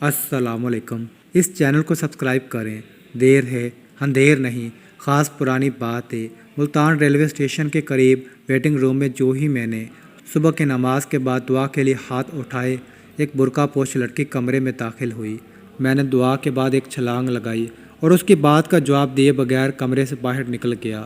السلام علیکم۔ اس چینل کو سبسکرائب کریں۔ دیر ہے اندھیر نہیں، خاص پرانی بات ہے۔ ملتان ریلوے اسٹیشن کے قریب ویٹنگ روم میں جو ہی میں نے صبح کی نماز کے بعد دعا کے لیے ہاتھ اٹھائے، ایک برقع پوش لڑکی کمرے میں داخل ہوئی۔ میں نے دعا کے بعد ایک چھلانگ لگائی اور اس کی بات کا جواب دیے بغیر کمرے سے باہر نکل گیا۔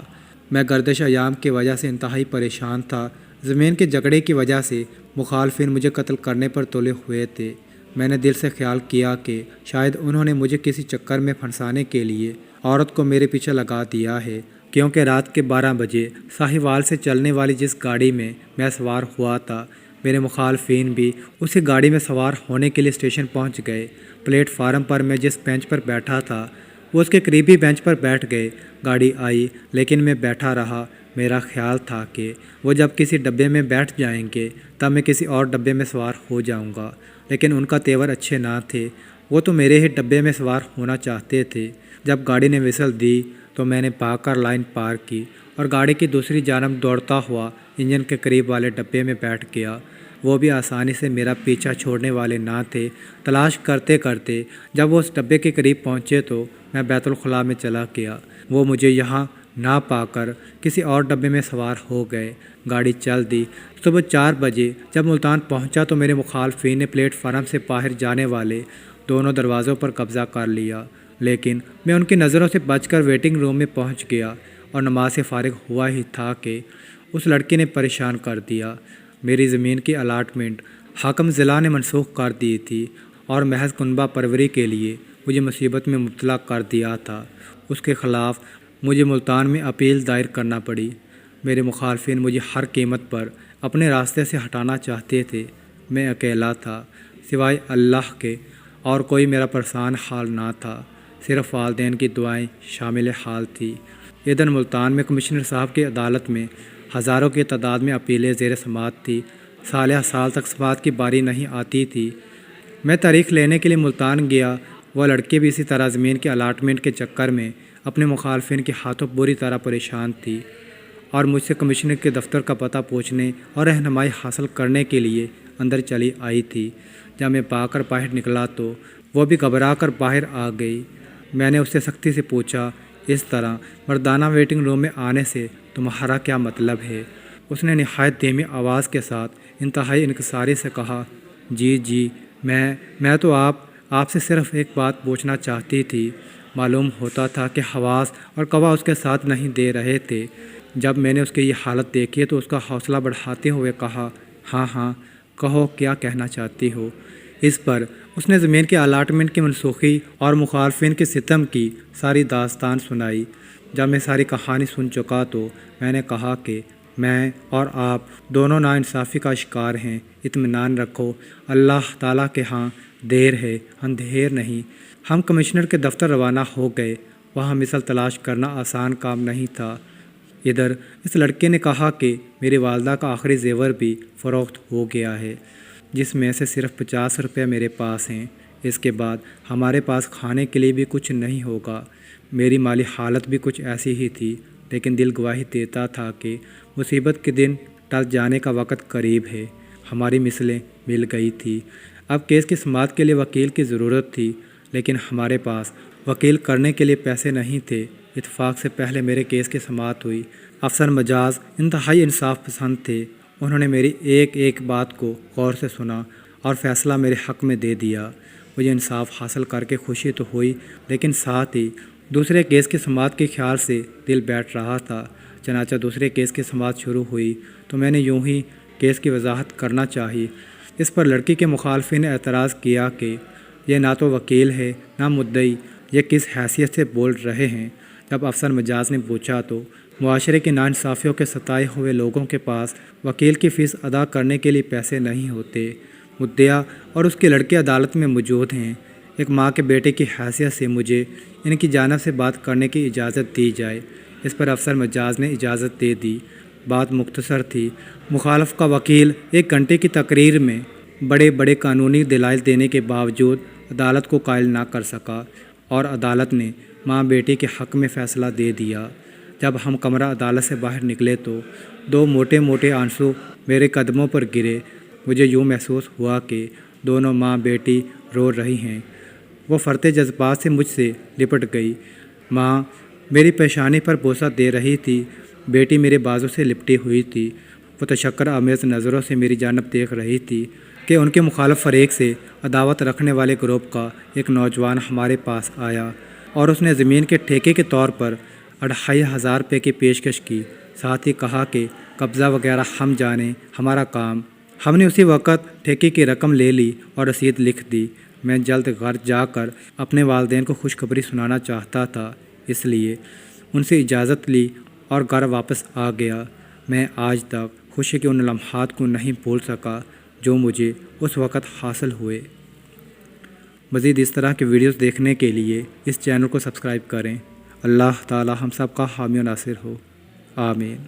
میں گردش ایام کی وجہ سے انتہائی پریشان تھا۔ زمین کے جھگڑے کی وجہ سے مخالفین مجھے قتل کرنے پر تلے ہوئے تھے۔ میں نے دل سے خیال کیا کہ شاید انہوں نے مجھے کسی چکر میں پھنسانے کے لیے عورت کو میرے پیچھے لگا دیا ہے، کیونکہ رات کے 12 بجے ساہیوال سے چلنے والی جس گاڑی میں میں سوار ہوا تھا، میرے مخالفین بھی اسی گاڑی میں سوار ہونے کے لیے اسٹیشن پہنچ گئے۔ پلیٹ فارم پر میں جس بینچ پر بیٹھا تھا وہ اس کے قریبی بینچ پر بیٹھ گئے۔ گاڑی آئی لیکن میں بیٹھا رہا۔ میرا خیال تھا کہ وہ جب کسی ڈبے میں بیٹھ جائیں گے تب میں کسی اور ڈبے میں سوار ہو جاؤں گا، لیکن ان کا تیور اچھے نہ تھے، وہ تو میرے ہی ڈبے میں سوار ہونا چاہتے تھے۔ جب گاڑی نے وسل دی تو میں نے بھاگ کر لائن پار کی اور گاڑی کی دوسری جانب دوڑتا ہوا انجن کے قریب والے ڈبے میں بیٹھ گیا۔ وہ بھی آسانی سے میرا پیچھا چھوڑنے والے نہ تھے۔ تلاش کرتے کرتے جب وہ اس ڈبے کے قریب پہنچے تو میں بیت الخلاء میں چلا گیا۔ وہ مجھے یہاں نہ پا کر کسی اور ڈبے میں سوار ہو گئے۔ گاڑی چل دی۔ صبح 4 بجے جب ملتان پہنچا تو میرے مخالفین نے پلیٹ فارم سے باہر جانے والے دونوں دروازوں پر قبضہ کر لیا، لیکن میں ان کی نظروں سے بچ کر ویٹنگ روم میں پہنچ گیا اور نماز سے فارغ ہوا ہی تھا کہ اس لڑکی نے پریشان کر دیا۔ میری زمین کی الاٹمنٹ حاکم ضلع نے منسوخ کر دی تھی اور محض کنبہ پروری کے لیے مجھے مصیبت میں مبتلا کر دیا تھا۔ اس کے خلاف مجھے ملتان میں اپیل دائر کرنا پڑی۔ میرے مخالفین مجھے ہر قیمت پر اپنے راستے سے ہٹانا چاہتے تھے۔ میں اکیلا تھا، سوائے اللہ کے اور کوئی میرا پرسان حال نہ تھا، صرف والدین کی دعائیں شامل حال تھی۔ ادھر ملتان میں کمشنر صاحب کی عدالت میں ہزاروں کی تعداد میں اپیلیں زیر سماعت تھی۔ سالیہ سال تک سماعت کی باری نہیں آتی تھی۔ میں تاریخ لینے کے لیے ملتان گیا۔ وہ لڑکی بھی اسی طرح زمین کے الاٹمنٹ کے چکر میں اپنے مخالفین کے ہاتھوں بری طرح پریشان تھی اور مجھ سے کمشنر کے دفتر کا پتہ پوچھنے اور رہنمائی حاصل کرنے کے لیے اندر چلی آئی تھی۔ جب میں پا کر باہر نکلا تو وہ بھی گھبرا کر باہر آ گئی۔ میں نے اس سے سختی سے پوچھا، اس طرح مردانہ ویٹنگ روم میں آنے سے تمہارا کیا مطلب ہے؟ اس نے نہایت دھیمی آواز کے ساتھ انتہائی انکساری سے کہا، جی میں تو آپ سے صرف ایک بات پوچھنا چاہتی تھی۔ معلوم ہوتا تھا کہ حواس اور قوا اس کے ساتھ نہیں دے رہے تھے۔ جب میں نے اس کی یہ حالت دیکھی تو اس کا حوصلہ بڑھاتے ہوئے کہا، ہاں کہو کیا کہنا چاہتی ہو۔ اس پر اس نے زمین کے الاٹمنٹ کی منسوخی اور مخالفین کے ستم کی ساری داستان سنائی۔ جب میں ساری کہانی سن چکا تو میں نے کہا کہ میں اور آپ دونوں ناانصافی کا شکار ہیں۔ اطمینان رکھو، اللہ تعالیٰ کے ہاں دیر ہے اندھیر نہیں۔ ہم کمشنر کے دفتر روانہ ہو گئے۔ وہاں مثل تلاش کرنا آسان کام نہیں تھا۔ ادھر اس لڑکے نے کہا کہ میری والدہ کا آخری زیور بھی فروخت ہو گیا ہے، جس میں سے صرف 50 روپے میرے پاس ہیں۔ اس کے بعد ہمارے پاس کھانے کے لیے بھی کچھ نہیں ہوگا۔ میری مالی حالت بھی کچھ ایسی ہی تھی، لیکن دل گواہی دیتا تھا کہ مصیبت کے دن ٹل جانے کا وقت قریب ہے۔ ہماری مثلیں مل گئی تھی۔ اب کیس کی سماعت کے لیے وکیل کی ضرورت تھی، لیکن ہمارے پاس وکیل کرنے کے لیے پیسے نہیں تھے۔ اتفاق سے پہلے میرے کیس کی سماعت ہوئی۔ افسر مجاز انتہائی انصاف پسند تھے۔ انہوں نے میری ایک ایک بات کو غور سے سنا اور فیصلہ میرے حق میں دے دیا۔ مجھے انصاف حاصل کر کے خوشی تو ہوئی، لیکن ساتھ ہی دوسرے کیس کی سماعت کے خیال سے دل بیٹھ رہا تھا۔ چنانچہ دوسرے کیس کی سماعت شروع ہوئی تو میں نے یوں ہی کیس کی وضاحت کرنا چاہی۔ اس پر لڑکی کے مخالفین نے اعتراض کیا کہ یہ نہ تو وکیل ہے نہ مدعی، یہ کس حیثیت سے بول رہے ہیں؟ جب افسر مجاز نے پوچھا تو معاشرے کی ناانصافیوں کے ستائے ہوئے لوگوں کے پاس وکیل کی فیس ادا کرنے کے لیے پیسے نہیں ہوتے۔ مدعا اور اس کے لڑکے عدالت میں موجود ہیں۔ ایک ماں کے بیٹے کی حیثیت سے مجھے ان کی جانب سے بات کرنے کی اجازت دی جائے۔ اس پر افسر مجاز نے اجازت دے دی۔ بات مختصر تھی۔ مخالف کا وکیل 1 گھنٹے کی تقریر میں بڑے قانونی دلائل دینے کے باوجود عدالت کو قائل نہ کر سکا اور عدالت نے ماں بیٹی کے حق میں فیصلہ دے دیا۔ جب ہم کمرہ عدالت سے باہر نکلے تو 2 موٹے آنسو میرے قدموں پر گرے۔ مجھے یوں محسوس ہوا کہ دونوں ماں بیٹی رو رہی ہیں۔ وہ فرتے جذبات سے مجھ سے لپٹ گئی۔ ماں میری پیشانی پر بوسہ دے رہی تھی، بیٹی میرے بازو سے لپٹی ہوئی تھی۔ وہ تشکر آمیز نظروں سے میری جانب دیکھ رہی تھی کہ ان کے مخالف فریق سے عداوت رکھنے والے گروپ کا ایک نوجوان ہمارے پاس آیا اور اس نے زمین کے ٹھیکے کے طور پر 2500 روپے کی پیشکش کی، ساتھ ہی کہا کہ قبضہ وغیرہ ہم جانیں، ہمارا کام۔ ہم نے اسی وقت ٹھیکے کی رقم لے لی اور رسید لکھ دی۔ میں جلد گھر جا کر اپنے والدین کو خوشخبری سنانا چاہتا تھا، اس لیے ان سے اجازت لی اور گھر واپس آ گیا۔ میں آج تک خوشی کے ان لمحات کو نہیں بھول سکا جو مجھے اس وقت حاصل ہوئے۔ مزید اس طرح کی ویڈیوز دیکھنے کے لیے اس چینل کو سبسکرائب کریں۔ اللہ تعالی ہم سب کا حامی و ناصر ہو، آمین۔